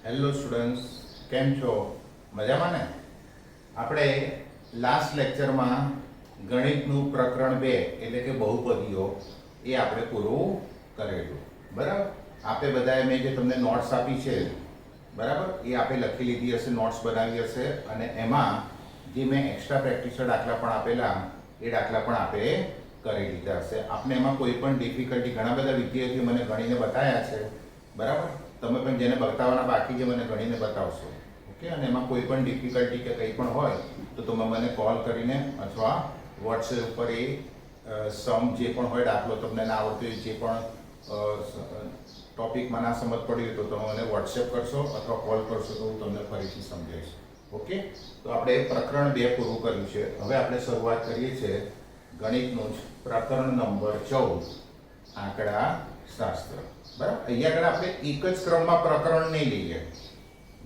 Hello students, કેમ છો? મજામાં ને? આપણે લાસ્ટ લેક્ચરમાં ગણિતનું પ્રકરણ 2 એટલે કે બહુપદીઓ એ આપણે પૂરું કરેલું. બરાબર? આપણે બધાએ મેં જે તમને નોટ્સ આપી છે, બરાબર, એ આપણે લખી લીધી હશે, નોટ્સ બનાવી હશે, અને એમાં જે મેં એક્સ્ટ્રા પ્રેક્ટિસના દાખલા પણ આપેલા એ દાખલા પણ આપણે કરી લીધા હશે. આપણે એમાં કોઈ પણ ડિફિકલ્ટી, ઘણા બધા વિદ્યાર્થીઓ મને ગણીને બતાવ્યા છે, બરાબર. તમે પણ જેને બતાવવાના બાકી છે મને ગણીને બતાવશો, ઓકે. અને એમાં કોઈ પણ ડિફિકલ્ટી કે કંઈ પણ હોય તો તમે મને કોલ કરીને અથવા વોટ્સએપ ઉપર એ સમ જે પણ હોય, દાખલો તમને ના આવડતો હોય, જે પણ ટોપિકમાં ના સમજ પડી હોય તો તમે મને વોટ્સએપ કરશો અથવા કોલ કરશો તો હું તમને ફરીથી સમજાવીશ, ઓકે. તો આપણે પ્રકરણ 2 પૂરું કર્યું છે. હવે આપણે શરૂઆત કરીએ છીએ ગણિતનું જ પ્રકરણ નંબર 14, આંકડા શાસ્ત્ર. બરાબર, અહીંયા આગળ આપણે એક જ ક્રમમાં પ્રકરણ નહીં લઈએ,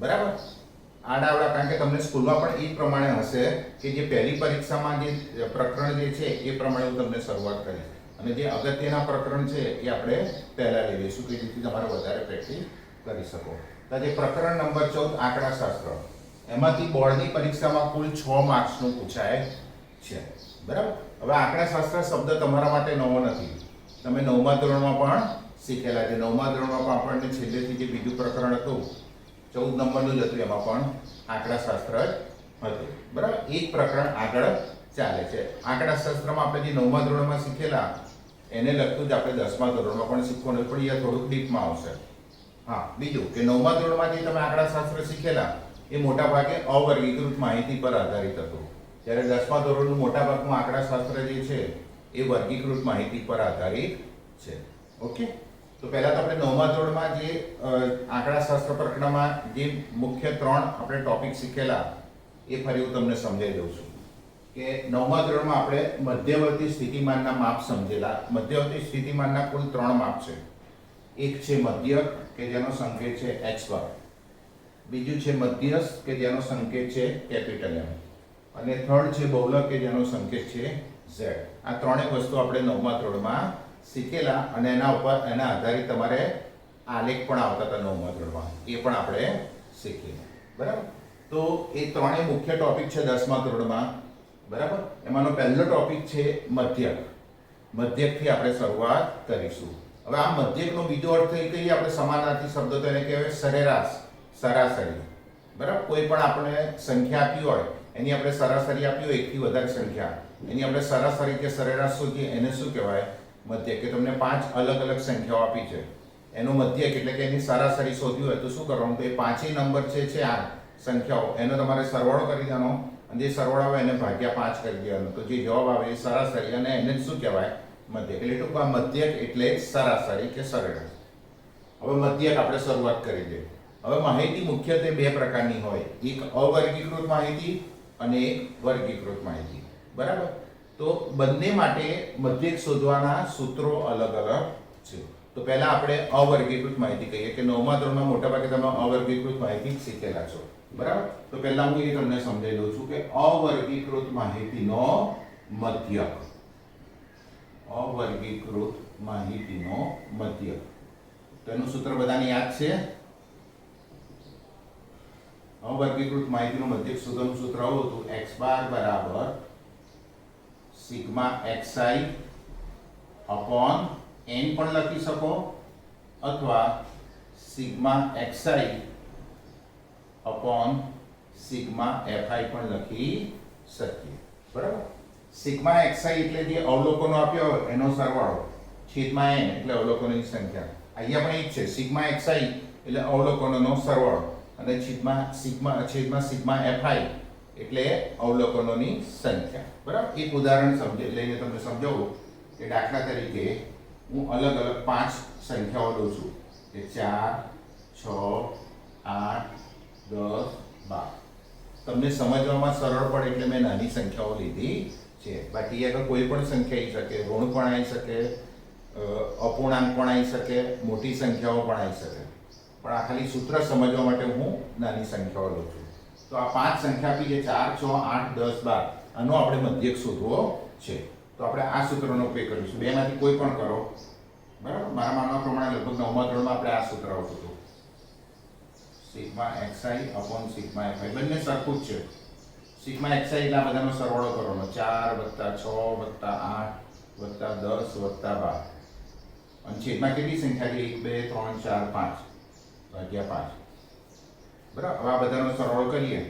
બરાબર, આડાવડા, કારણ કે તમને સ્કૂલમાં પણ એ પ્રમાણે હશે કે જે પહેલી પરીક્ષામાં જે પ્રકરણ જે છે એ પ્રમાણે હું તમને શરૂઆત કરીશ, અને જે અગત્યના પ્રકરણ છે એ આપણે પહેલા લઈ લઈશું કે જેથી તમારે વધારે પ્રેક્ટિસ કરી શકો. તો જે પ્રકરણ નંબર 14 આંકડા શાસ્ત્ર, એમાંથી બોર્ડની પરીક્ષામાં કુલ 6 માર્ક્સનું પૂછાય છે, બરાબર. હવે આંકડા શાસ્ત્ર શબ્દ તમારા માટે નવો નથી, તમે 9મા ધોરણમાં પણ શીખેલા છે. 9મા ધોરણમાં પણ આપણને છેલ્લેથી જે બીજું પ્રકરણ હતું 14 નંબરનું જ હતું, એમાં પણ આંકડા શાસ્ત્ર જ હતું, બરાબર. એક પ્રકરણ આગળ ચાલે છે. આંકડા શાસ્ત્રમાં આપણે જે 9મા ધોરણમાં શીખેલા એને લગતું જ આપણે 10મા ધોરણમાં પણ શીખવાનું, પણ અહીંયા થોડુંક ડીપમાં આવશે. હા, બીજું કે 9મા ધોરણમાં જે તમે આંકડા શાસ્ત્ર શીખેલા એ મોટા ભાગે અવર્ગીકૃત માહિતી પર આધારિત હતું, જ્યારે 10મા ધોરણનું મોટા ભાગનું આંકડા શાસ્ત્ર જે છે એ વર્ગીકૃત માહિતી પર આધારિત છે, ઓકે. તો પહેલા તો આપણે 9મા ધોરણમાં જે આંકડાશાસ્ત્ર પ્રકરણમાં જે મુખ્ય 3 આપણે ટોપિક શીખેલા એ ફરી હું તમને સમજાવી દઉં છું કે 9મા ધોરણમાં આપણે મધ્યવર્તી સ્થિતિમાનના માપ સમજેલા. મધ્યવર્તી સ્થિતિમાનના કુલ 3 માપ છે. એક છે મધ્યક કે જેનો સંકેત છે x bar, બીજું છે મધ્યસ્થ કે જેનો સંકેત છે કેપિટલ M, અને થર્ડ છે બહુલક કે જેનો સંકેત છે z. આ ત્રણેય વસ્તુ આપણે 9મા ધોરણમાં શીખેલા, અને એના ઉપર એના આધારિત તમારે આલેખ પણ આવતા હતા 9મા ધોરણમાં, એ પણ આપણે શીખીએ, બરાબર. તો એ ત્રણેય મુખ્ય ટોપિક છે 10મા ધોરણમાં, બરાબર. એમાંનો પહેલો ટોપિક છે મધ્યક. મધ્યકથી આપણે શરૂઆત કરીશું. હવે આ મધ્યકનો બીજો અર્થ થઈ કહીએ આપણે સમાનાર્થી શબ્દ, તો એને કહેવાય સરેરાશ, સરાસરી, બરાબર. કોઈ પણ આપણે સંખ્યા આપી હોય એની આપણે સરાસરી આપી હોય, એકથી વધારે સંખ્યા, એની આપણે સરાસરી કે સરેરાશ શોધીએ, એને શું કહેવાય? મધ્યક. કે તમને 5 અલગ અલગ સંખ્યાઓ આપી છે, એનો મધ્યક એટલે કે એની સરાસરી શોધવી હોય તો શું કરવાનું? તો એ 5 નંબર છે આ સંખ્યાઓ, એનો તમારે સરવાળો કરી દેવાનો, અને જે સરવાળો આવે એને ભાગ્યા 5 કરી દેવાનો, તો જે જવાબ આવે એ સરાસરી, અને એને શું કહેવાય? મધ્યક. એટલે ટૂંકમાં મધ્યક એટલે સરાસરી કે સરેરાશ. હવે મધ્યક આપણે શરૂઆત કરી દઈએ. હવે માહિતી મુખ્યત્વે 2 પ્રકારની હોય, એક અવર્ગીકૃત માહિતી અને એક વર્ગીકૃત માહિતી, બરાબર. તો બંને માટે મધ્યક શોધવાના સૂત્રો અલગ અલગ છે. તો પહેલા આપણે અવર્ગીકૃત માહિતી કહીએ કે 9મા ધોરણમાં મોટાભાગે તમે અવર્ગીકૃત માહિતી શીખેલા છો, બરાબર. તો પહેલા હું એ તમને સમજાવી દઉં છું કે અવર્ગીકૃત માહિતીનો મધ્યક. અવર્ગીકૃત માહિતીનો મધ્યક, તો એનું સૂત્ર બધાને યાદ છે? અવર્ગીકૃત માહિતીનો મધ્યક શોધવાનું સૂત્ર આવું હતું: x બાર બરાબર સિગ્મા xi અપોન n પણ લખી શકો, અથવા sigma xi upon sigma fi પણ લખી શકીએ, બરાબર. સિગ્મા xi એટલે જે અવલોકનો આપ્યો હોય એનો સરવાળો, છેદમાં n એટલે અવલોકનોની સંખ્યા. અહીંયા પણ એ જ છે, સિગ્મા xi એટલે અવલોકનોનો સરવાળો, અને છેદમાં સિગ્મા fi એટલે અવલોકનોની સંખ્યા, બરાબર. એક ઉદાહરણ લઈને તમને સમજાવું કે દાખલા તરીકે હું અલગ અલગ 5 સંખ્યાઓ લઉં છું, કે 4, 6, 8, 10, 12. તમને સમજવામાં સરળ પડે એટલે મેં નાની સંખ્યાઓ લીધી છે. બાકી આગળ કોઈ પણ સંખ્યા આવી શકે, ઋણ પણ આવી શકે, અપૂર્ણાંક પણ આવી શકે, મોટી સંખ્યાઓ પણ આવી શકે, પણ આ ખાલી સૂત્ર સમજવા માટે હું નાની સંખ્યાઓ લઉં છું. તો આ 5 સંખ્યા આપી છે, 4, 6, 8, 10, 12, આનો આપણે મધ્યક શોધવો છે. તો આપણે આ સૂત્રનો ઉપયોગ કરીશું. બેમાંથી કોઈ પણ કરો, બરાબર. મારા માનવા પ્રમાણે લગભગ 9મા ધોરણમાં આપણે આ સૂત્ર આવતું હતું. Sigma xi upon sigma fi બંને સરખું જ છે. સિગ્મા xi એટલે આ બધાનો સરવાળો કરવાનો 4 + 6 + 8 + 10 + 12 અને છેદમાં કેટલી સંખ્યા છે 1 2 3 4 5 ભાગ્યા 5 બરાબર. હવે આ બધાનો સરવાળો કરીએ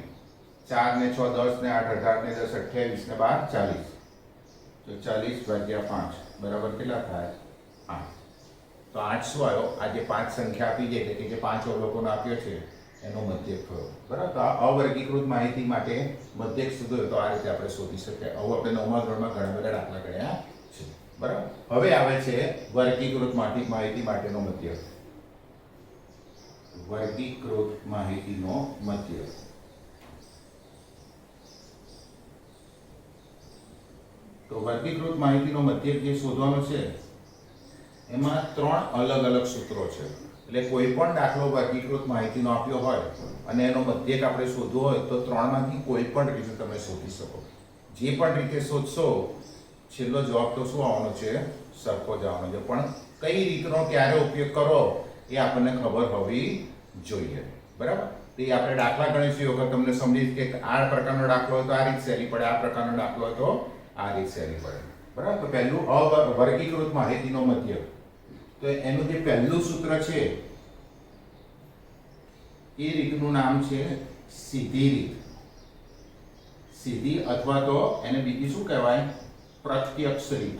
4 ને 6 10 ને 8 18 ને 10 28 ને 12 40 તો 40 ભાગ્યા 5 બરાબર કેટલા થાય 8. તો 8 શું આવ્યો? આ જે 5 સંખ્યા આપી છે એટલે કે જે 5 અવલોકનો આપ્યો છે એનો મધ્યક થયો બરાબર. તો આ અવર્ગીકૃત માહિતી માટે મધ્યક શોધો તો આ રીતે આપણે શોધી શકીએ. હવે આપણે 9મા ધોરણમાં ઘણા બધા દાખલા ગણ્યા છે બરાબર. હવે આવે છે વર્ગીકૃત માહિતી માટેનો મધ્યક. વર્ગીકૃત માહિતીનો મધ્યક. તો વર્ગીકૃત માહિતીનો મધ્યક જે શોધવાનો છે એમાં 3 અલગ અલગ સૂત્રો છે. એટલે કોઈ પણ દાખલો વર્ગીકૃત માહિતીનો આપ્યો હોય અને એનો મધ્યક આપણે શોધવો હોય તો 3માંથી કોઈ પણ રીતે તમે શોધી શકો. જે પણ રીતે શોધશો છેલ્લો જવાબ તો શું આવવાનો છે? સરખો જ આવવાનો છે. પણ કઈ રીતનો ક્યારે ઉપયોગ કરો એ આપણને ખબર હોવી જોઈએ બરાબર. તો એ આપણે દાખલા ગણીશું વખત તમને સમજી કે આ પ્રકારનો દાખલો હોય તો આ રીત સહેલી પડે, આ પ્રકારનો દાખલો હોય તો આ રીત સહેલી પડે બરાબર. તો પહેલું વર્ગીકૃત માહિતીનો મધ્યક. તો એનું જે પહેલું સૂત્ર છે એ રીતનું નામ છે સીધી રીત. સીધી અથવા તો એને બીજી શું કહેવાય? પ્રત્યક્ષ રીત.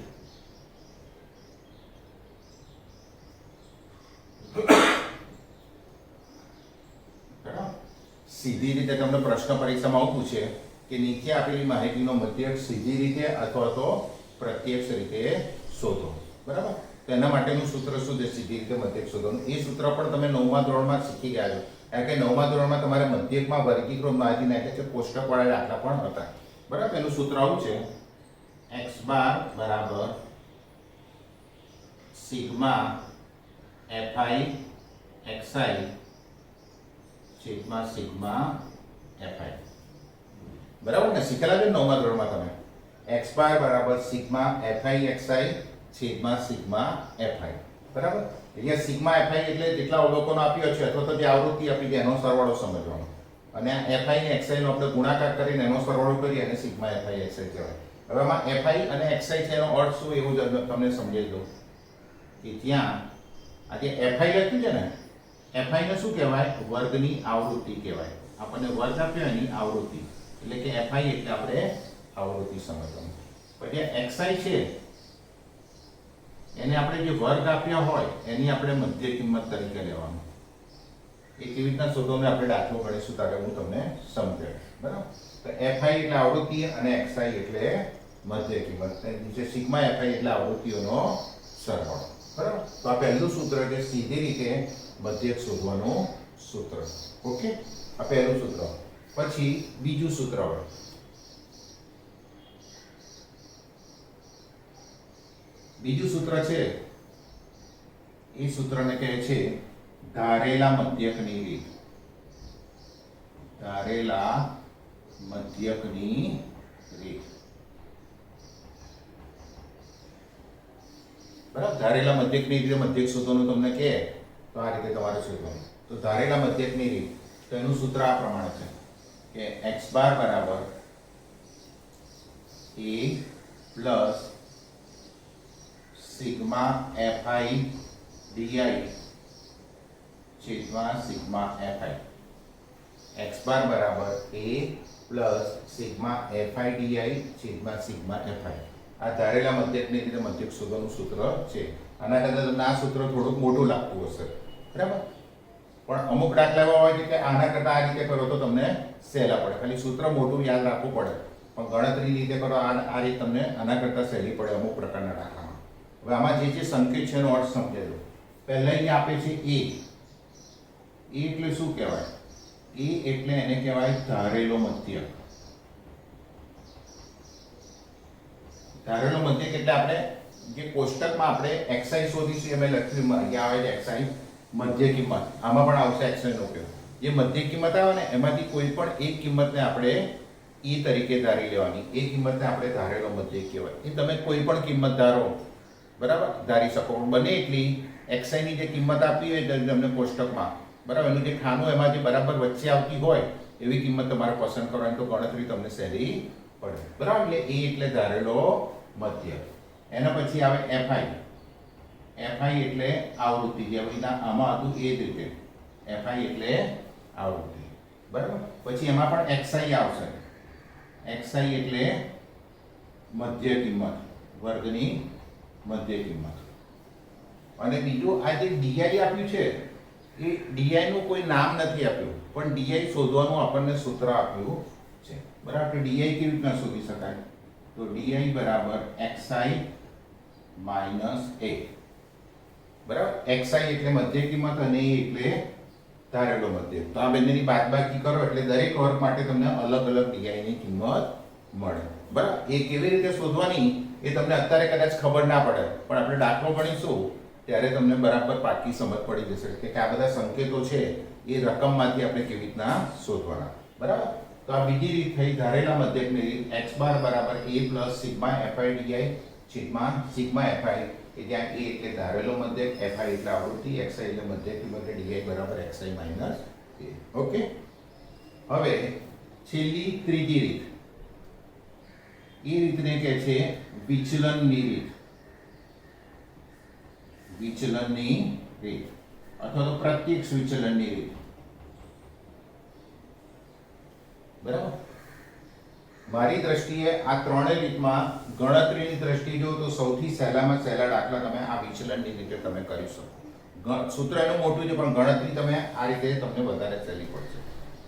સીધી રીતે તમને પ્રશ્ન પરીક્ષામાં આવું પૂછે કે નીચે આપેલી માહિતીનો મધ્યક સીધી રીતે અથવા તો પ્રત્યક્ષ રીતે શોધો બરાબર. તો એના માટેનું સૂત્ર શું છે સીધી રીતે મધ્યક શોધવાનું? એ સૂત્ર પણ તમે 9મા ધોરણમાં શીખી ગયા છો. કારણ કે 9મા ધોરણમાં તમારે મધ્યકમાં વર્ગીકૃત માહિતી નાખે છે, કોષ્ટકવાળા દાખલા પણ હતા બરાબર. એનું સૂત્ર આવું છે x બાર બરાબર સિગ્મા fi xi છેદમાં સિગ્મા fi બરાબર ને? શીખેલા છે 9મા ધોરણમાં તમે. x બાર બરાબર સિગ્મા fi xi છેદમાં સિગ્મા fi બરાબર. અહીંયા સિગ્મા fi એટલે જેટલા અવલોકનો આપ્યો છે અથવા તો જે આવૃત્તિ આપી છે એનો સરવાળો સમજવાનો અને આ fi ને xi નો આપણે ગુણાકાર કરીને એનો સરવાળો કરીએ અને સિગ્મા fi xi કહેવાય. હવે આમાં fi અને xi છે એનો અર્થ શું એવું તમને સમજાવી દઉં કે જ્યાં આ જે fi લખ્યું છે ને fi ને શું કહેવાય? વર્ગની આવૃત્તિ કહેવાય. આપણને વર્ગ આપ્યો એની આવૃત્તિ એટલે કે fi એટલે આપણે આવૃત્તિ સમજવાનું. પછી xi છે એને આપણે જે વર્ગ આપ્યા હોય એની આપણે મધ્ય કિંમત તરીકે લેવાનું. એ કેવી રીતના શોધવાનું આપણે દાખલો ગણીશું ત્યારે હું તમને સમજાવીશ બરાબર. તો fi એટલે આવૃત્તિ અને xi એટલે મધ્ય કિંમત. નીચે સિગ્મા fi એટલે આવૃત્તિઓનો સરવાળો બરાબર. તો આ પહેલું સૂત્ર છે સીધી રીતે મધ્યક શોધવાનું સૂત્ર. ઓકે, આ પહેલું સૂત્ર. પછી બીજું સૂત્ર. બીજું સૂત્ર છે એ સૂત્રને કહે છે ધારેલા મધ્યકની રીત. ધારેલા મધ્યકની રીત બરાબર. ધારેલા મધ્યકની રીતે મધ્યક શોધવાનું તમને કહે તો આ રીતે તમારે શોધવાનું. તો ધારેલા મધ્યકની રીત તો એનું સૂત્ર આ પ્રમાણે છે કે x બાર બરાબર a plus sigma fi di છેદમાં સિગ્મા fi. x બાર બરાબર a plus sigma fi di છેદમાં સિગ્મા fi. આ ધારેલા મધ્યકની રીતે મધ્યક શોધવાનું સૂત્ર છે. આના કરતાં તમને આ સૂત્ર થોડુંક મોટું લાગતું હશે બરાબર. પણ અમુક દાખલા એવા હોય છે કે આના કરતાં આ રીતે કરો તો તમને સહેલા પડે. ખાલી સૂત્ર મોટું યાદ રાખવું પડે પણ ગણતરી રીતે કરો આ રીત તમને આના કરતાં સહેલી પડે અમુક પ્રકારના દાખલામાં. હવે આમાં જે સંકેત છે એનો અર્થ સમજાવી દો. પહેલા અહીંયા આપે છે a. એટલે શું કહેવાય? a એટલે એને કહેવાય ધારેલો મધ્યક. ધારેલો મધ્યક એટલે આપણે જે કોષ્ટકમાં આપણે xi શોધીશું એમાં લખ્યું અહીંયા આવે છે xi મધ્ય કિંમત. આમાં પણ આવશે xi નો ઉપયોગ. જે મધ્ય કિંમત આવે ને એમાંથી કોઈ પણ એક કિંમતને આપણે e તરીકે ધારી લેવાની. એ કિંમતને આપણે ધારેલો મધ્યક કહેવાય. એ તમે કોઈ પણ કિંમત ધારો બરાબર ધારી શકો. બને એટલી xi ની જે કિંમત આપી હોય તમને કોષ્ટકમાં બરાબર. એનું જે ખાનું એમાં જે બરાબર વચ્ચે આવતી હોય એવી કિંમત તમારે પસંદ કરવાની, તો ગણતરી તમને સહેલી પડે. બરાબર. એટલે એ એટલે ધારેલો મધ્ય. એના પછી આવે એફઆઈ. એફઆઈ એટલે આવૃત્તિ. જે આમાં હતું એ જ રીતે એફઆઈ એટલે આવૃત્તિ. બરાબર. પછી એમાં પણ એક્સઆઈ આવશે. એક્સઆઈ એટલે મધ્ય કિંમત, વર્ગની મધ્ય કિંમત. અને બીજું આ જે ડીઆઈ આપ્યું છે એ ડીઆઈ નું કોઈ નામ નથી આપ્યું, પણ ડીઆઈ શોધવાનું આપણને સૂત્ર આપ્યું છે. બરાબર. ડીઆઈ કેવી રીતના શોધી શકાય? તો ડીઆઈ બરાબર એક્સઆઈ માઇનસ એ. બરાબર. એક્સઆઈ એટલે મધ્ય કિંમત અને એ એટલે ધારેલો મધ્ય. તો આ બંનેની બાદબાકી કરો એટલે દરેક વર્ગ માટે તમને અલગ અલગ ડીઆઈ ની કિંમત મળે. બરાબર. એ કેવી રીતે શોધવાની એ તમને અત્યારે કદાચ ખબર ના પડે, પણ આપણે દાખલો ગણીશું ત્યારે તમને બરાબર પાકી સમજ પડી જશે કે આ બધા સંકેતો છે એ રકમમાંથી આપણે કેવી રીતના શોધવાના. બરાબર. તો આ બીજી રીત થઈ ધારેલા મધ્યકની રીત. x બાર બરાબર a plus sigma fi di છેદમાં સિગ્મા fi, કે જ્યાં a એટલે ધારેલો મધ્યક, fi એટલે આવૃત્તિ, xi એટલે મધ્ય કિંમત, di બરાબર xi માઈનસ a. ઓકે. હવે છેલ્લી ત્રીજી રીત. એ રીતને કહે છે વિચલનની રીત. વિચલનની રીત અથવા તો પ્રત્યક્ષ વિચલનની રીત. બરાબર. મારી દ્રષ્ટિએ આ ત્રણેય રીતમાં ગણતરીની દ્રષ્ટિએ જો તો સૌથી સહેલામાં સહેલા દાખલા તમે આ વિચલનની રીતે તમે કરી શકો. સૂત્ર એનું મોટું છે પણ ગણતરી તમે આ રીતે તમને વધારે સહેલી પડશે.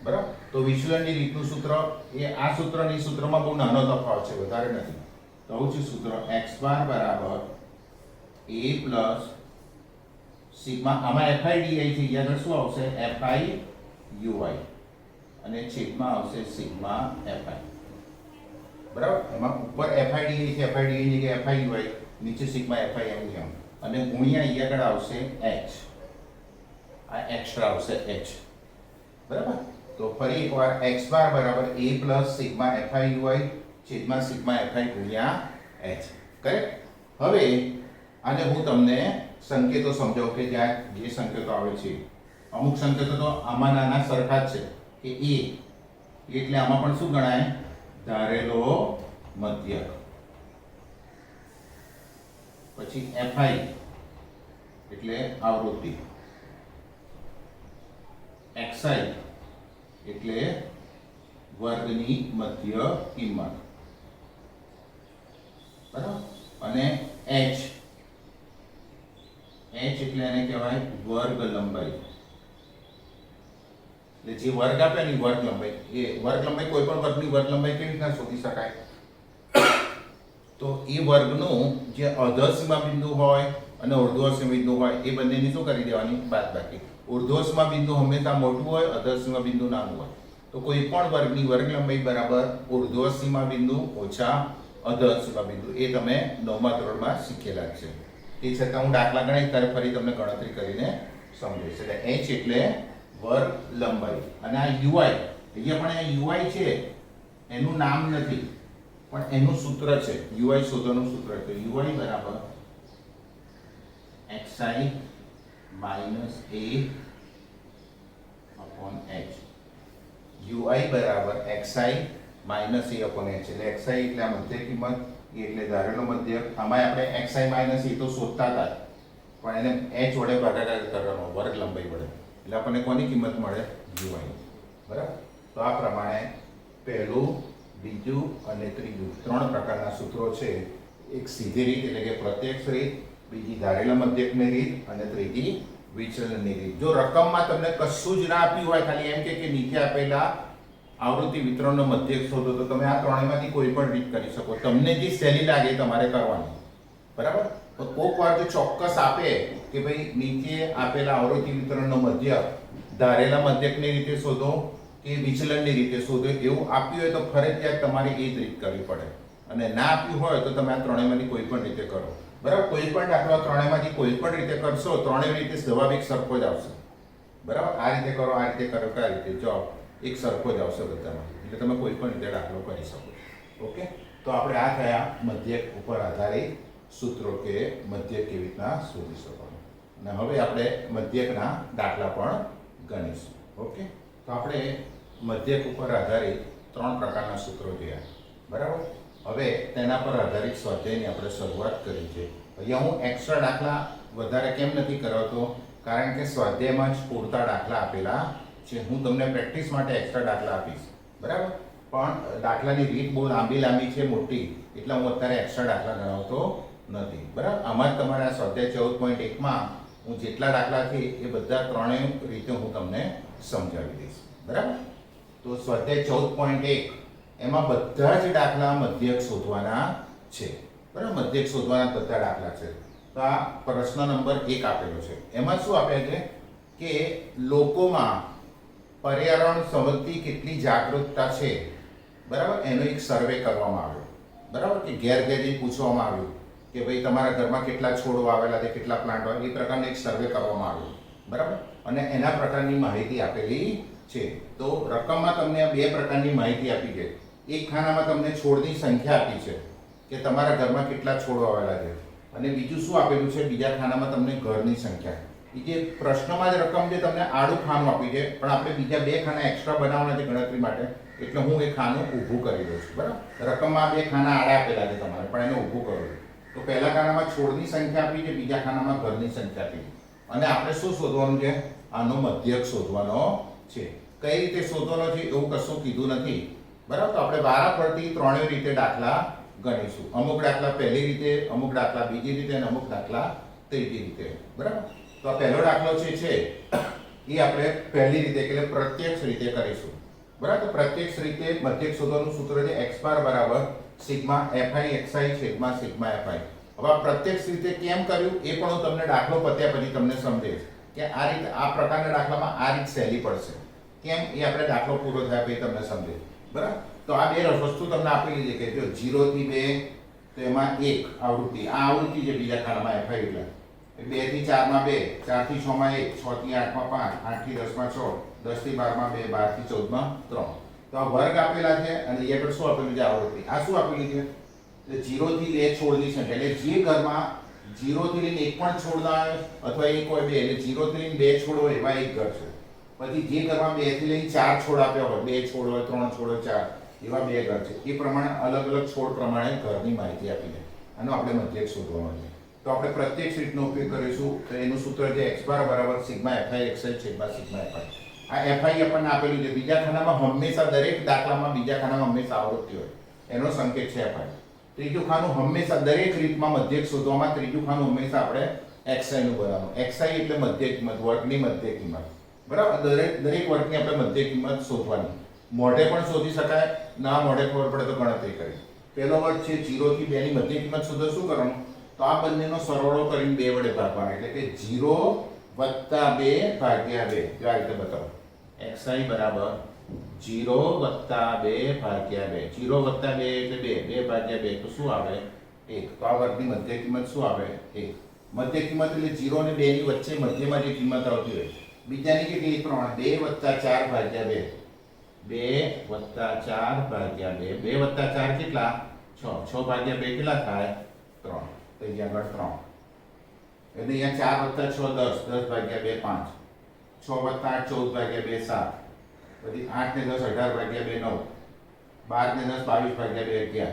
બરાબર. તો વિચલનની રીતનું સૂત્ર એ આ સૂત્રની સૂત્રમાં બહુ નાનો તફાવત છે, વધારે નથી. તો આવું છે સૂત્ર x બાર બરાબર a પ્લસ સિગ્મા, આમાં fi di છે, અહીંયા આગળ શું આવશે fi ui અને છેદમાં આવશે સિગ્મા fi. બરાબર. એમાં ઉપર fi di છે, fi di ની જગ્યાએ fi ui, નીચે સિગ્મા fi એવું છે, અને ગુણ્યા અહીંયા આગળ આવશે h, આ એક્સ્ટ્રા આવશે h. બરાબર. તો ફરી એકવાર x બાર બરાબર a plus sigma fi ui છેદમાં સિગ્મા fi ગુણ્યા h. કરેક્ટ. હવે આને હું તમને સંકેતો સમજાવું કે જ્યાં જે સંકેતો આવે છે. અમુક સંકેતો તો આમાં નાના સરખા જ છે કે a એટલે આમાં પણ શું ગણાય? ધારેલો મધ્યક. પછી fi એટલે આવૃત્તિ, xi એટલે વર્ગની મધ્ય કિંમત. બરાબર. અને h એટલે એને કહેવાય વર્ગ લંબાઈ. એટલે જે વર્ગ આપે ને વર્ગ લંબાઈ, એ વર્ગ લંબાઈ કોઈ પણ વર્ગની વર્ગ લંબાઈ કેવી રીતના શોધી શકાય? તો એ વર્ગનું જે અર્ધસીમા બિંદુ હોય અને ઉર્ધ્વસીમા બિંદુ હોય એ બંનેની શું કરી દેવાની? બાદબાકી. ઉર્ધ્વસીમા બિંદુ હંમેશા મોટું હોય, અર્ધસીમા બિંદુ નાનું હોય. તો કોઈ પણ વર્ગની વર્ગ લંબાઈ બરાબર ઉર્ધ્વસીમા બિંદુ ઓછા અર્ધસીમા બિંદુ. એ તમે 9મા ધોરણમાં શીખેલા છે. તે છતાં હું દાખલા ગણાવીશ ત્યારે ફરી તમને ગણતરી કરીને સમજાવીશ. એટલે h એટલે વર્ગ લંબાઈ. અને આ ui, અહીંયા પણ આ ui છે એનું નામ નથી પણ એનું સૂત્ર છે. ui શોધવાનું સૂત્ર છે. ui બરાબર xi minus a upon h. ui બરાબર xi minus a upon h. એટલે xi એટલે આ મધ્ય કિંમત, એ એટલે ધારેલો મધ્યક. આમાં આપણે xi માઈનસ એ તો શોધતા હતા પણ એને h વડે ભાગાકાર કરવાનો વર્ગ લંબાઈ વડે, એટલે આપણને કોની કિંમત મળે? ui. બરાબર. તો આ પ્રમાણે પહેલું, બીજું અને ત્રીજું ત્રણ પ્રકારના સૂત્રો છે. એક સીધી રીત એટલે કે પ્રત્યક્ષ રીત, બીજી ધારેલા મધ્યકની રીત અને ત્રીજી વિચલનની રીત. જો રકમમાં તમને કશું જ ના આપ્યું હોય, ખાલી એમ કે નીચે આપેલા આવૃત્તિ વિતરણનો મધ્યક શોધો, તો તમે આ ત્રણેયમાંથી કોઈ પણ રીત કરી શકો. તમને જે સહેલી લાગે તમારે કરવાની. બરાબર. તો કોઈક વાર જો ચોક્કસ આપે કે ભાઈ નીચે આપેલા આવૃત્તિ વિતરણનો મધ્યક ધારેલા મધ્યકની રીતે શોધો કે વિચલનની રીતે શોધો એવું આપ્યું હોય તો ફરજિયાત તમારે એ જ રીત કરવી પડે. અને ના આપ્યું હોય તો તમે આ ત્રણેયમાંથી કોઈ પણ રીતે કરો. બરાબર. કોઈ પણ દાખલો ત્રણેયમાંથી કોઈ પણ રીતે કરશો, ત્રણેય રીતે જવાબ એક સરખો જ આવશે. બરાબર. આ રીતે કરો, આ રીતે કરો, આ રીતે જવાબ એક સરખો જ આવશે બધામાં. એટલે તમે કોઈ પણ રીતે દાખલો કરી શકો. ઓકે. તો આપણે આ થયા મધ્યક ઉપર આધારિત સૂત્રો કે મધ્યક કેવી રીતના શોધી શકવાનું. અને હવે આપણે મધ્યકના દાખલા પણ ગણીશું. ઓકે, તો આપણે મધ્યક ઉપર આધારિત 3 પ્રકારના સૂત્રો જોયા, બરાબર. હવે તેના પર આધારિત સ્વાધ્યાયની આપણે શરૂઆત કરી છે. અહીંયા હું એક્સ્ટ્રા દાખલા વધારે કેમ નથી કરાવતો, કારણ કે સ્વાધ્યાયમાં જ પૂરતા દાખલા આપેલા છે. હું તમને પ્રેક્ટિસ માટે એક્સ્ટ્રા દાખલા આપીશ, બરાબર. પણ દાખલાની રીત બહુ લાંબી છે, મોટી, એટલે હું અત્યારે એક્સ્ટ્રા દાખલા ગણાવતો નથી, બરાબર. આમાં જ તમારા સ્વાધ્યાય 14.1માં હું જેટલા દાખલા છે એ બધા ત્રણેય રીતે હું તમને સમજાવી દઈશ, બરાબર. તો સ્વાધ્યાય 14.1 એમાં બધા જ દાખલા મધ્યક શોધવાના છે, બરાબર. મધ્યક શોધવાના બધા દાખલા છે. તો આ પ્રશ્ન નંબર 1 આપેલો છે. એમાં શું આપે છે કે લોકોમાં પર્યાવરણ સંબંધી કેટલી જાગૃતતા છે, બરાબર. એનો એક સર્વે કરવામાં આવ્યો, બરાબર. કે ઘેર પૂછવામાં આવ્યું કે ભાઈ તમારા ઘરમાં કેટલા છોડ વાવેલા છે, કેટલા પ્લાન્ટ વાવેલા, એ પ્રકારનો એક સર્વે કરવામાં આવ્યો, બરાબર. અને એના પ્રકારની માહિતી આપેલી છે. તો રકમમાં તમને આ 2 પ્રકારની માહિતી આપી છે. એક ખાનામાં તમને છોડની સંખ્યા આપી છે કે તમારા ઘરમાં કેટલા છોડ વાવેલા છે, અને બીજું શું આપેલું છે, બીજા ખાનામાં તમને ઘરની સંખ્યા. એ જે પ્રશ્નમાં જ રકમ જે તમને આડું ખાનું આપી છે, પણ આપણે બીજા 2 ખાના એક્સ્ટ્રા બનાવવાના છે ગણતરી માટે, એટલે હું એ ખાનું ઊભું કરી દઉં છું, બરાબર. રકમમાં 2 ખાના આડા આપેલા છે તમારે, પણ એને ઊભું કરું છું. તો પહેલા ખાનામાં છોડની સંખ્યા આપી છે, બીજા ખાનામાં ઘરની સંખ્યા આપી છે, અને આપણે શું શોધવાનું છે, આનો મધ્યક શોધવાનો છે. કઈ રીતે શોધવાનો છે એવું કશું કીધું નથી, બરાબર. તો આપણે વારાફરતી ત્રણેય રીતે દાખલા ગણીશું. અમુક દાખલા પહેલી રીતે, અમુક દાખલા બીજી રીતે, અને અમુક દાખલા ત્રીજી રીતે, બરાબર. તો આ પહેલો દાખલો છે એ આપણે પહેલી રીતે એટલે પ્રત્યક્ષ રીતે કરીશું, બરાબર. તો પ્રત્યક્ષ રીતે મધ્યક શોધવાનું સૂત્ર છે x બાર બરાબર સિગ્મા fi xi છેદમાં સિગ્મા fi. હવે આ પ્રત્યક્ષ રીતે કેમ કર્યું એ પણ હું તમને દાખલો પત્યા પછી તમને સમજાવીશ કે આ રીતે, આ પ્રકારના દાખલામાં આ રીત સહેલી પડશે કેમ, એ આપણે દાખલો પૂરો થાય પછી તમને સમજાવીશ, બરાબર. તો આ 2 વસ્તુ તમને આપેલી છે કે જો 0 થી 2 તો એમાં 1 આવૃત્તિ, આ આવૃત્તિ છે બીજા ખાનામાં fi, એટલે 2 થી 4 માં 2, 4 થી 6 માં 1, 6 થી 8 માં 5, 8 થી 10 માં 6, 10 થી 12 માં 2, 12 થી 14 માં 3. તો આ વર્ગ આપેલા છે અને અહીંયા પર શું આપેલું છે, આવૃત્તિ. આ શું આપેલી છે, એટલે 0 થી 2 છોડની સંખ્યા, એટલે જે ઘરમાં 0 થી લઈને 1 પણ છોડ ના આવે અથવા 1 હોય 2, એટલે 0 થી લઈને 2 છોડ હોય એવા એક ઘર છે. પછી જે ઘરમાં 2 થી લઈને 4 છોડ આપ્યા હોય, 2 છોડ હોય, 3 છોડ હોય, 4 એવા 2 ઘર છે. એ પ્રમાણે અલગ અલગ છોડ પ્રમાણે ઘરની માહિતી આપી છે. આનો આપણે મધ્યક શોધવાનો છે. તો આપણે પ્રત્યક્ષ રીતનો ઉપયોગ કરીશું. તો એનું સૂત્ર છે x બાર બરાબર સિગ્મા fi xi છેદમાં સિગ્મા fi. આ fi આપણને આપેલું છે. બીજા ખાનામાં હંમેશા, દરેક દાખલામાં બીજા ખાનામાં હંમેશા આવૃત્તિ હોય, એનો સંકેત છે fi. ત્રીજું ખાનું હંમેશા દરેક રીતમાં મધ્યક શોધવામાં ત્રીજું ખાનું હંમેશા આપણે xi નું બનાવવાનું. xi એટલે મધ્ય કિંમત, વર્ગની મધ્ય કિંમત, બરાબર. દરેક વર્ગની આપણે મધ્ય કિંમત શોધવાની. મોઢે પણ શોધી શકાય, ના મોઢે ખબર પડે તો ગણતરી કરી. પહેલો વર્ગ છે 0 થી 2 ની મધ્ય કિંમત શોધો, શું કરવાનું, તો આ બંનેનો સરવાળો કરીને 2 વડે ભાગવાનો, એટલે કે 0 + 2 ભાગ્યા 2. જો આ રીતે બતાવો, xi બરાબર 0 + 2 ભાગ્યા 2. 0 + 2 એટલે 2, 2 ભાગ્યા 2 તો શું આવે, 1. તો આ વર્ગની મધ્ય કિંમત શું આવે, 1. મધ્ય કિંમત એટલે 0 અને 2 ની વચ્ચે મધ્યમાં જે કિંમત આવતી હોય. બીજાની કેટલી, 3. 2 + 4 ભાગ્યા 2. 2 + 4 ભાગ્યા 2. 2 + 4 કેટલા, 6. 6 ભાગ્યા 2 કેટલા થાય, 3. તો અહીંયા આગળ 3. એટલે અહીંયા 4 + 6 10, 10 ભાગ્યા 2 5. 6 + 8 14 ભાગ્યા 2 7. પછી 8 ને 10 18 ભાગ્યા 2 9. 12 ને 10 22 ભાગ્યા 2 11.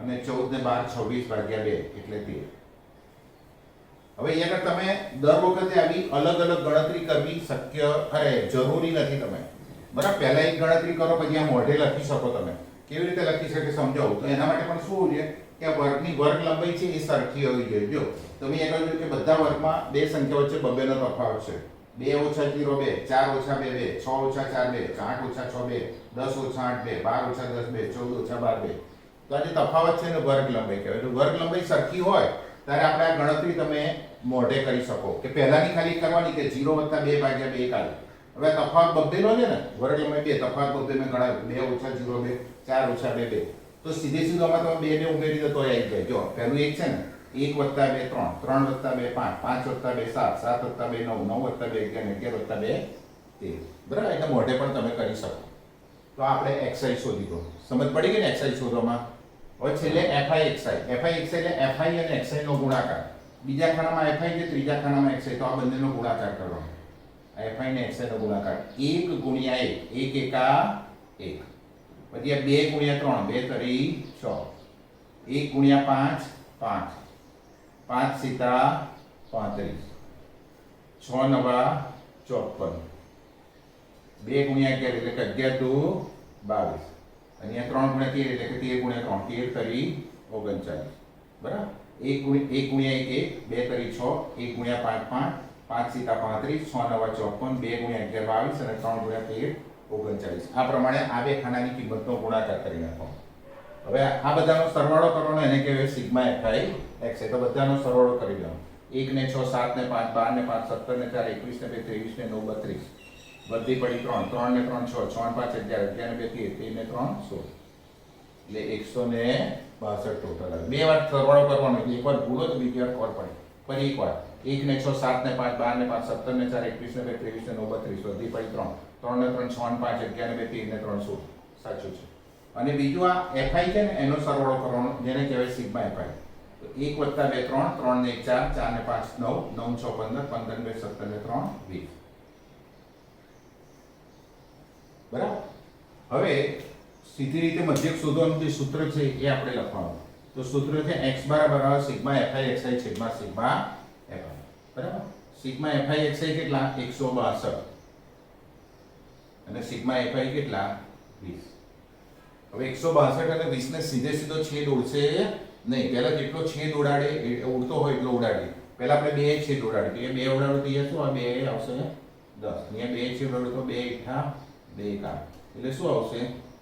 અને 14 ને 12 26 ભાગ્યા 2 એટલે 13. હવે અહીંયા તમે દર વખતે આવી અલગ અલગ ગણતરી કરવી શક્ય જરૂરી નથી. તમે બરાબર પહેલા એક ગણતરી કરો પછી આ મોઢે લખી શકો. તમે કેવી રીતે લખી શકે સમજાવું. તો એના માટે પણ શું છે કે આ વર્ગની વર્ગ લંબાઈ છે એ સરખી હોવી જોઈએ. જો તમે એ કહ્યું કે બધા વર્ગમાં 2 સંખ્યા વચ્ચે 2 નો તફાવત છે. 2 - 0 2, 4 - 2 2, 6 - 4 2, 8 - 6 2, 10 - 8 2, 12 - 10 2, 14 - 12 2. તો આ જે તફાવત છે ને વર્ગ લંબાઈ કહેવાય. એટલે વર્ગ લંબાઈ સરખી હોય ત્યારે આપણે આ ગણતરી તમે મોઢે કરી શકો. કે પહેલાની ખાલી કરવાની કે 0 + 2 ભાગ્યા 2 કાઢી. હવે તફાવત 2 નો છે ને, વર્ગ લંબાઈ 2, તફાવત 2 મેં ગણાવ્યું. 2 - 0 2, 4 - 2 2. તો સીધે સીધું આમાં તમે 2 ઉમેરી દો તો આવી જાય. જો પહેલું એક છે ને, 1 + 2 3, 3 + 2 5, 5 + 2 7, 7 + 2 9, 9 + 2 11, 11 + 2 13. બરાબર. એટલે મોઢે પણ તમે કરી શકો. તો આપણે xi શોધી દો. સમજ પડી ગઈ ને xi શોધવામાં. હવે છેલ્લે fi xi. fi xi એટલે fi અને xi નો ગુણાકાર. બીજા ખાનામાં fi છે, ત્રીજા ખાનામાં xi, તો આ બંનેનો ગુણાકાર કરવાનો. એફઆઈ ને એક્સઆઈ નો ગુણાકાર 1 ગુણ્યા 1 1 એકા 1 પછી આ 2 ગુણ્યા 3 2 તરી 6 1 ગુણ્યા 5 5 5 સીતા 35 6 નવા 54 2 ગુણ્યા 11 એટલે કે 11 દુ 22 અહીંયા 3 ગુણ્યા 13 એટલે કે 13 ગુણ્યા 3 13 તરી 39 બરાબર 1 ગુણ્યા 1 2 તરી 6 1 ગુણ્યા 5 5 સીતા 35 6 નવા 54 2 ગુણ્યા 11 22 અને 3 ગુણ્યા 13 39 આ પ્રમાણે આ બે ખાનાની કિંમતનો ગુણાકાર કરી નાખો હવે આ બધાનો સરવાળો કરવાનો એને કહેવાય સિગ્મા એફઆઈ એક્સઆઈ તો બધાનો સરવાળો કરી લો 1 ને 6 7 ને 5 12 ને 5 17 ને 4 21 ને 2 23 ને 9 32 બધી પડી 3 3 ને 3 6 6 ને 5 11 11 ને 2 13 ને 3 16 એટલે 162 ટોટલ આવે બે વાર સરવાળો કરવાનો એકવાર ભૂલો તો બીજી વાર ખબર પડે ફરી એકવાર 1 ને 6 7 ને 5 12 ને 5 17 ને 4 21 ને 2 23 ને 9 32 બધી પડી 3 3 ને 3 6 ને 5 11 ને 2 13 ને 3 16 સાચું છે અને બીજું આ એફઆઈ છે ને એનો સરવાળો કરવાનો જેને કહેવાય સિગ્મા એફઆઈ તો 1 + 2 3 3 ને 1 4 4 ને 5 9 9 6 15 15 ને 2 17 ને 3 20 બરાબર હવે સીધી રીતે મધ્યક શોધવાનું જે સૂત્ર છે એ આપણે લખવાનું તો સૂત્ર છે x = સિગ્મા એફઆઈ એક્સઆઈ છેદમાં સિગ્મા એફઆઈ બરાબર સિગ્મા એફઆઈ એક્સઆઈ કેટલા 162 અને સિગ્મા એફઆઈ કેટલા 20 હવે 162 અને 20 ને સીધે સીધો છેદ ઉડશે નહીં પહેલા જેટલો છેદ ઉડાડે ઉડતો હોય એટલો ઉડાડીએ પહેલા આપણે બે છેદ ઉડાડીએ બે ઉડાડો તો શું આ બે આવશે 10 અહીંયા બે છેદ ઉડાડો તો 2 * 2 = એટલે શું આવશે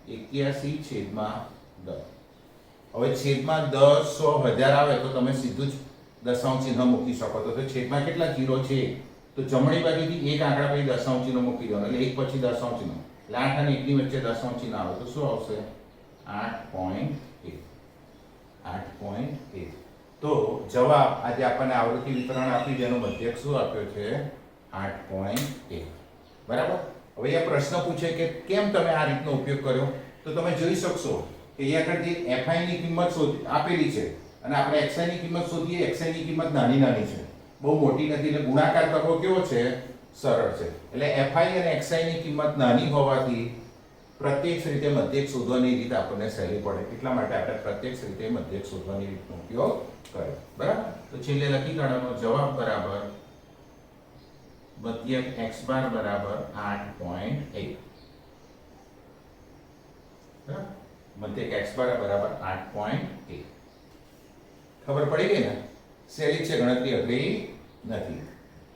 81 છેદમાં 10 હવે છેદમાં 10 100 1000 આવે તો તમે સીધું જ દશાંશ ચિહ્ન મૂકી શકો તો છેદમાં કેટલા જીરો છે તો જમણી બાજુથી એક આંકડા પછી દશાંશ ચિહ્ન મૂકી દો એટલે એક પછી દશાંશ ચિહ્ન એટલે 8 અને 1 ની વચ્ચે દશાંશ ચિહ્ન આવે તો શું આવશે 8.1 8.1 તો જવાબ આજે આપણને આવૃત્તિ વિતરણ આપ્યું જેનો મધ્યક શું આપ્યો છે 8.1 બરાબર હવે આ પ્રશ્ન પૂછે કે કેમ તમે આ રીતનો ઉપયોગ કર્યો તો તમે જોઈ શકશો કે અહીંયા આગળ જે fi ની કિંમત આપેલી છે અને આપણે xi ની કિંમત શોધીએ xi ની કિંમત નાની નાની છે બહુ મોટી નથી એટલે ગુણાકાર કરવો કેવો છે સરળ છે એટલે fi અને xi ની કિંમત નાની હોવાથી પ્રત્યક્ષ રીતે મધ્યક શોધવાની રીત આપણને સહેલી પડે એટલા માટે આપણે પ્રત્યક્ષ રીતે મધ્યક શોધવાની રીતનો ઉપયોગ કર્યો બરાબર તો છેલ્લે લખી કાઢવાનો જવાબ બરાબર મધ્યક x બાર બરાબર 8.1 મધ્યક x બાર બરાબર 8.1 ખબર પડી ગઈ ને સહેલી છે ગણતરી અઘરી નથી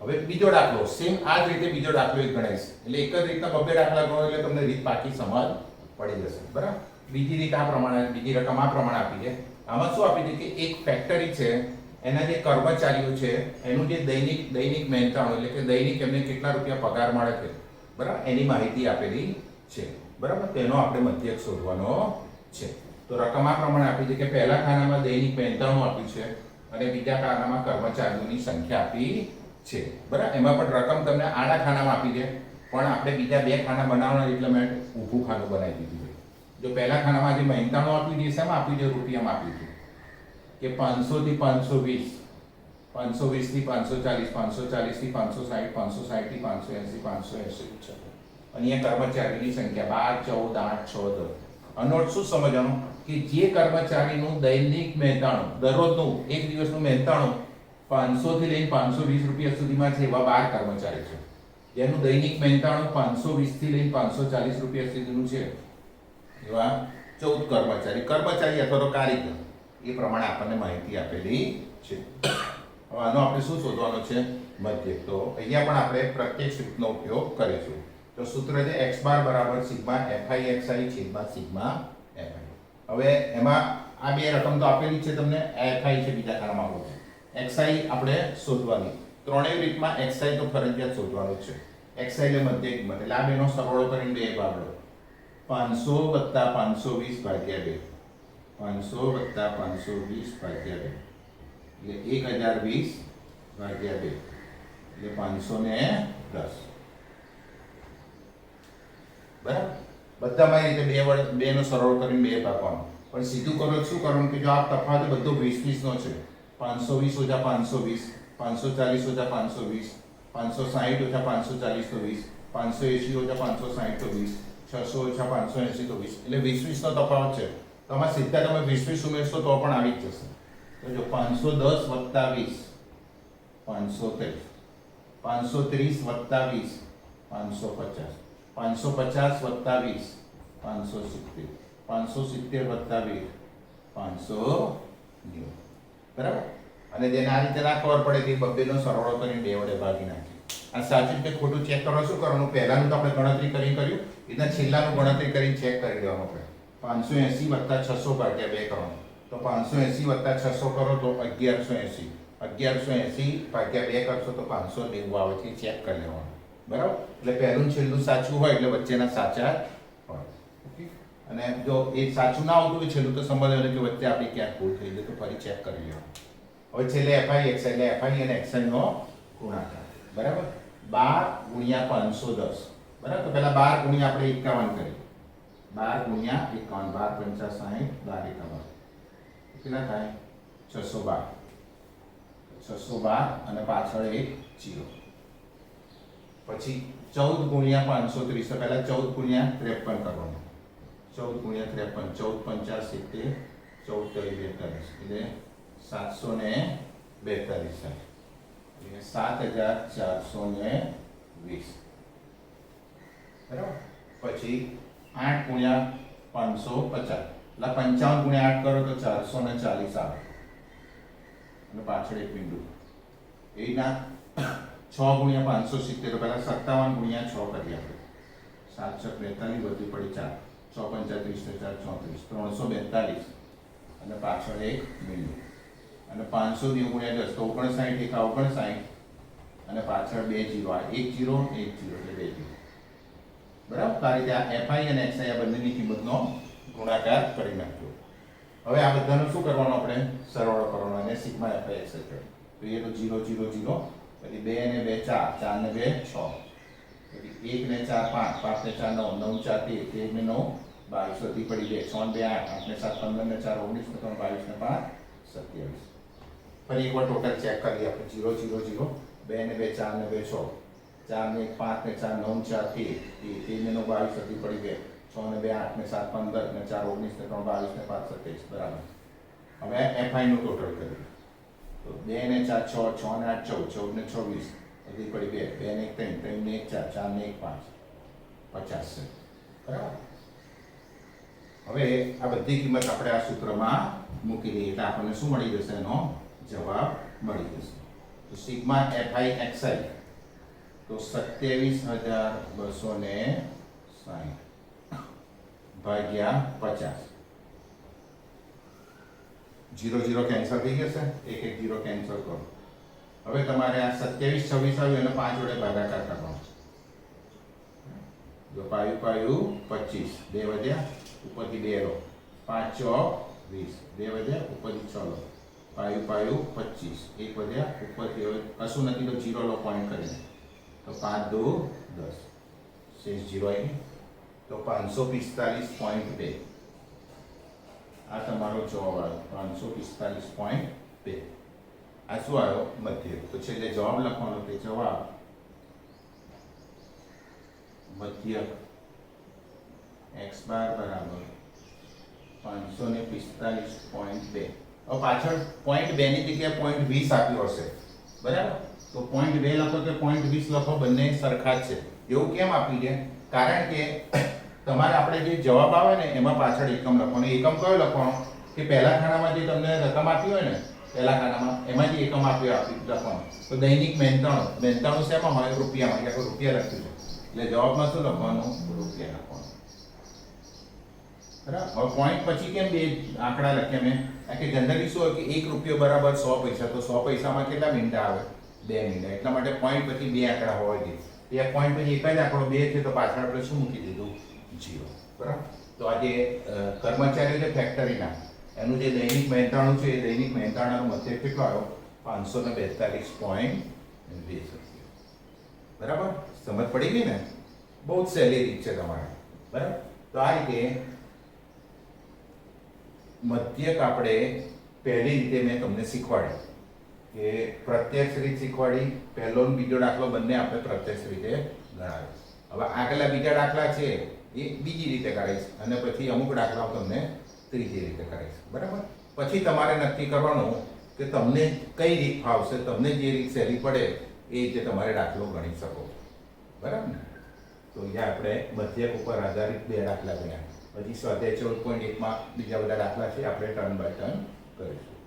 હવે બીજો દાખલો સેમ આ જ રીતે બીજો દાખલો એક ગણાય છે એટલે એક જ રીતના બબ્બે દાખલા ગણો એટલે તમને રીત પાકી સમજ પડી જશે બરાબર બીજી રીત આ પ્રમાણે બીજી રકમ આ પ્રમાણે આપી છે આમાં શું આપી છે કે એક ફેક્ટરી છે એના જે કર્મચારીઓ છે એનું જે દૈનિક મહેનતાણું એટલે કે દૈનિક એમને કેટલા રૂપિયા પગાર મળે છે બરાબર એની માહિતી આપેલી છે બરાબર તેનો આપણે મધ્યક શોધવાનો છે તો રકમ આ પ્રમાણે આપી છે કે પહેલા ખાનામાં દૈનિક મહેનતાણું આપ્યું છે અને બીજા ખાનામાં કર્મચારીઓની સંખ્યા આપી છે બરાબર એમાં પણ રકમ તમને આડા ખાનામાં આપી છે પણ આપણે બીજા બે ખાના બનાવવાના એટલે મેં ઊભું ખાનું બનાવી દીધું છે જો પહેલા ખાનામાં જે મહેનતાણું આપ્યું છે શેમાં આપ્યું છે રૂપિયામાં આપ્યું છે કે 500 થી 520 520 થી 540 540 થી 560 560 થી 580 580 અને અહીંયા કર્મચારીની સંખ્યા 12 14 8 6 10 અનોટ શું સમજવાનું કે જે કર્મચારીનું દૈનિક મહેનતાણું દરરોજનું એક દિવસનું મહેનતાણું 500 થી લઈને 520 રૂપિયા સુધીમાં છે એવા 12 કર્મચારી છે જેનું દૈનિક મહેનતાણું 520 થી લઈને 540 રૂપિયા સુધીનું છે એવા 14 કર્મચારી અથવા તો કારીગર એ પ્રમાણે આપણને માહિતી આપેલી છે હવે આનો આપણે શું શોધવાનો છે મધ્યક તો અહીંયા પણ આપણે પ્રત્યક્ષ રીતનો ઉપયોગ કરીશું તો સૂત્ર છે x બાર બરાબર સિગ્મા fi xi છેદમાં સિગ્મા fi હવે એમાં આ બે રકમ તો આપેલી છે તમને fi છે બીજા ખાનામાં આપણું xi આપણે શોધવાની ત્રણેય રીતમાં xi તો ફરજિયાત શોધવાનું છે xi એટલે મધ્યક કિંમત એટલે આ બેનો સરવાળો કરીને બે ભાગો 500 + 520 ભાગ્યા 2 500 + 520 ભાગ્યા 2 એટલે 1020 ભાગ્યા 2 એટલે 510 બરાબર બધામાં રીતે બે નો સરવાળો કરીને બે ભાગવાનો પણ સીધું કરો શું કરવાનું કે જો આ તફાવત બધો 20 20 નો છે 520 - 520 540 - 520 560 ઓછા 540 તો 20, 580 ઓછા 560 તો 20, 600 ઓછા 580 તો 20, એટલે 20 નો તફાવત છે. તો આમાં સીધા તમે 20 ઉમેરશો તો પણ આવી જ જશે. તો જો 510 વત્તા 20 530, 530 વત્તા 20 550, 550 વત્તા 20 570, 570 વત્તા 20 590. બરાબર. અને જેને આ રીતે ના ખબર પડે કે બબ્બેનો સરવાળો કરીને 2 વડે ભાગી નાખીએ. આ સાચું કે ખોટું ચેક કરવા શું કરવાનું? પહેલાનું તો આપણે ગણતરી કર્યું, એટલે છેલ્લાનું ગણતરી કરીને ચેક કરી દેવાનું. આપણે 580 વત્તા 600 ભાગ્યા 2 કરવાનું. તો 580 વત્તા 600 કરો તો 1180, 1180 ભાગ્યા 2 કરશો તો 590 આવે છે. ચેક કરી લેવાનું. બરાબર. એટલે પહેલું છેલ્લું સાચું હોય એટલે વચ્ચેના સાચા હોય. ઓકે. અને જો એ સાચું ના આવતું હોય છેલ્લું, તો સમજ આવે કે વચ્ચે આપણી ક્યાંક ભૂલ થઈ ગઈ, તો ફરી ચેક કરી લેવાનું. હવે છેલ્લે FI XI, એટલે FI અને XI નો ગુણાકાર. બરાબર. 12 ગુણ્યા 510. બરાબર. તો પહેલા 12 ગુણ્યા આપણે 51 કરીએ. 12 ગુણ્યા 51, 12 × 5 = 12 × 51. કેટલા થાય? 612. 612 અને પાછળ એક 0. પછી 14 ગુણ્યા 530. પહેલા 14 ગુણ્યા 53 કરવાનું. 14 ગુણ્યા 53, 14 × 5 = 70, 14 × 42, એટલે 742 થાય. 7420. બરાબર. પછી 8 ગુણ્યા 550, એટલે 55 ગુણ્યા 8 કરો તો 440 આવે. અને પાછળ એક બિંદુ. એના 6 ગુણ્યા 570, તો પહેલા 57 ગુણ્યા 6 કરીએ આપણે. 7 × 42 વધુ પડી 4, 6 × 35 = 34, 342. અને પાછળ એક બિંદુ. અને 500 ગુણ્યા 10 તો 59, 59. અને પાછળ 2 0, આ 1 0 1 0 એટલે 2 0. બરાબર. આ રીતે આ FI અને XI આ બંનેની કિંમતનો ગુણાકાર કરી નાખ્યો. હવે આ બધાનો શું કરવાનું? આપણે સરવાળો કરવાનો અને સિગ્મા FI XI કરીએ. તો એ તો 0 0 0, પછી 2 ને 2 4, 4 ને 2 6, પછી 1 ને 4 5, 5 ને 4 9, 9 4 13, 13 ને 9 22, વધી પડી 2, 6 ને 2 8, 8 ને 7 15 ને 4 19 ને 3 22 ને 5 27. ફરી એકવાર ટોટલ ચેક કરીએ આપણે. 0 0 0, 2 ને 2 4 ને 2 6, 4 ને 1 5 ને 4 9 4 13, 13 ને 9 22, વધી પડી 2, 6 ને 2 8 ને 7 15 ને 4 19 ને 3 22 ને 5 27. બરાબર. હવે FI નું ટોટલ કરીએ. તો 2 ને 4 6, 6 ને 8 14, 14 ને 26, વધી પડી 2, 2 ને 1 3, 3 ને 1 4, 4 ને 1 5, 50 છે. બરાબર. હવે આ બધી કિંમત આપણે આ સૂત્રમાં મૂકી દઈએ એટલે આપણને શું મળી જશે? એનો જવાબ મળી જશે. તો સિગ્મા FI XI તો 27260 ભાગ્યા 50. 0 0 કેન્સલ થઈ જશે, 1 1 0 કેન્સલ કરો. હવે તમારે આ 27 26 આવ્યું અને 5 વડે ભાગાકાર કરવાનો. જો પાયું પાયું 25, 2 વધ્યા, ઉપરથી 2 લો, 5 4 20, 2 વધ્યા, ઉપરથી 6 લો, પાયું પાયું 25, 1 વધ્યા, ઉપરથી હવે કશું નથી તો 0 લો પોઈન્ટ કરીને, તો 5 2 10, શેષ 0 આવી. તો 545.2 આ તમારો જવાબ આવ્યો. 545.2 આ શું આવ્યો? મધ્યક. તો છેલ્લે જવાબ લખવાનો તે જવાબ મધ્યક x બાર બરાબર 545.2. હવે પાછળ 0.2 ની જગ્યાએ 0.20 આપ્યો હશે. બરાબર. તો 0.2 લખો કે 0.20 લખો, બંને સરખા જ છે. એવું કેમ આપી છે? કારણ કે તમારે આપણે જે જવાબ આવે ને એમાં પાછળ એકમ લખવાનો. એકમ કયો લખવાનો? કે પહેલા ખાનામાં જે તમને રકમ આપી હોય ને, પહેલા ખાનામાં એમાં જે એકમ આપ્યો લખવાનો. તો દૈનિક મહેનતાણું શેમાં હોય? રૂપિયામાં. એટલે રૂપિયા લખ્યું છે એટલે જવાબમાં શું લખવાનું? રૂપિયા લખવાનું. બરાબર. હવે પોઈન્ટ પછી કેમ બે આંકડા લખ્યા મેં? કારણ કે જનરલી શું હોય કે 1 રૂપિયો બરાબર 100 પૈસા. તો 100 પૈસામાં કેટલા મીંડા આવે? 2 મીંડા. એટલા માટે પોઈન્ટ પછી 2 આંકડા હોવા જોઈએ. એ પોઈન્ટ પછી એક જ આંકડો 2 છે તો પાછળ આપણે શું મૂકી દીધું? 0. બરાબર. તો આ જે કર્મચારીઓ છે ફેક્ટરીના, એનું જે દૈનિક મહેનતાણું છે, એ દૈનિક મહેનતાણાનો મધ્યક કેટલો આવ્યો? 542.20. બરાબર. સમજ પડી ગઈ ને? બહુ જ સહેલી રીત છે તમારે. બરાબર. તો આ રીતે મધ્યક આપણે પહેલી રીતે મેં તમને શીખવાડ્યું. કે પ્રત્યક્ષ રીત શીખવાડી, પહેલો ને બીજો દાખલો બંને આપણે પ્રત્યક્ષ રીતે ગણાવીશ. હવે આગલા બીજા દાખલા છે એ બીજી રીતે કરીશ અને પછી અમુક દાખલાઓ તમને ત્રીજી રીતે કરીશ. બરાબર? પછી તમારે નક્કી કરવાનું કે તમને કઈ રીત ફાવશે, તમને જે રીત સહેલી પડે એ રીતે તમારે દાખલો ગણી શકો. બરાબર ને? તો અહીંયા આપણે મધ્યક ઉપર આધારિત 2 દાખલા ગણ્યા. પછી સ્વાધ્યાય 14.1 માં બીજા બધા દાખલા છે, આપણે ટર્ન બાય ટર્ન કરીશું.